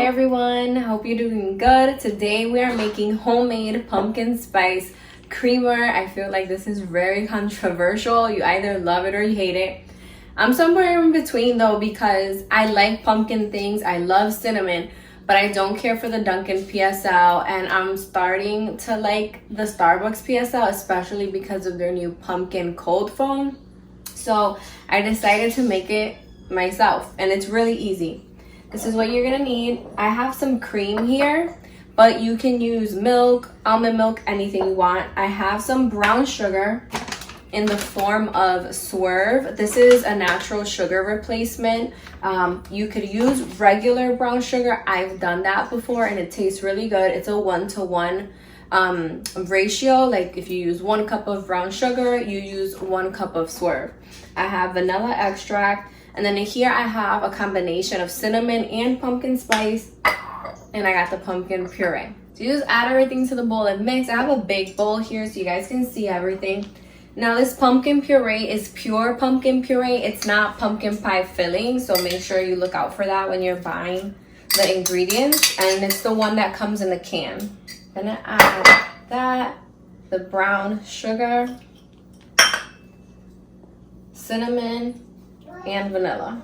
Hi everyone, hope you're doing good. Today we are making homemade pumpkin spice creamer. I feel like this is very controversial. You either love it or you hate it. I'm somewhere in between though, because I like pumpkin things. I love cinnamon, but I don't care for the Dunkin' PSL, and I'm starting to like the Starbucks PSL, especially because of their new pumpkin cold foam. So I decided to make it myself, and it's really easy. This is what you're gonna need. I have some cream here, but you can use milk, almond milk, anything you want. I have some brown sugar in the form of Swerve. This is a natural sugar replacement. You could use regular brown sugar. I've done that before and it tastes really good. It's a 1-to-1 ratio. Like if you use 1 cup of brown sugar, you use 1 cup of Swerve. I have vanilla extract, and then here I have a combination of cinnamon and pumpkin spice, and I got the pumpkin puree. So you just add everything to the bowl and mix. I have a big bowl here so you guys can see everything. Now this pumpkin puree is pure pumpkin puree. It's not pumpkin pie filling, so make sure you look out for that when you're buying the ingredients. And it's the one that comes in a can. Gonna add that, the brown sugar, cinnamon, and vanilla,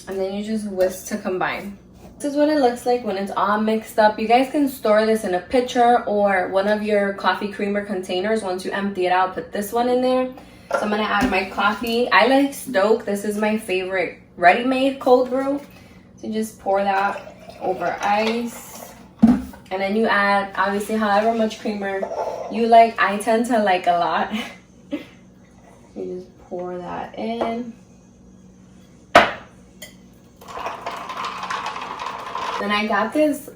and then you just whisk to combine. This is what it looks like when it's all mixed up. You guys can store this in a pitcher or one of your coffee creamer containers. Once you empty it out, put this one in there. So I'm gonna add my coffee. I like Stok. This is my favorite ready-made cold brew. So just pour that over ice, and then you add obviously however much creamer you like. I tend to like a lot. You just pour that in. Then I got this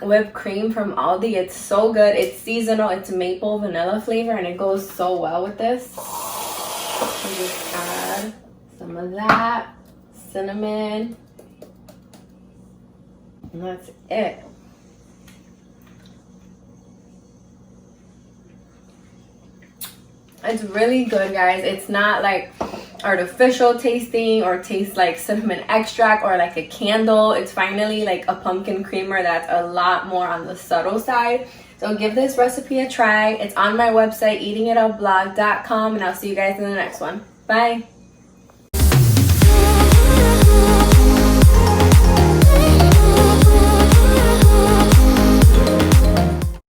whipped cream from Aldi. It's so good. It's seasonal. It's maple vanilla flavor, and it goes so well with this. So just add some of that, cinnamon, and that's it. It's really good, guys. It's not like artificial tasting or tastes like cinnamon extract or like a candle. It's finally like a pumpkin creamer that's a lot more on the subtle side. So give this recipe a try. It's on my website, eatingitupblog.com, and I'll see you guys in the next one. Bye.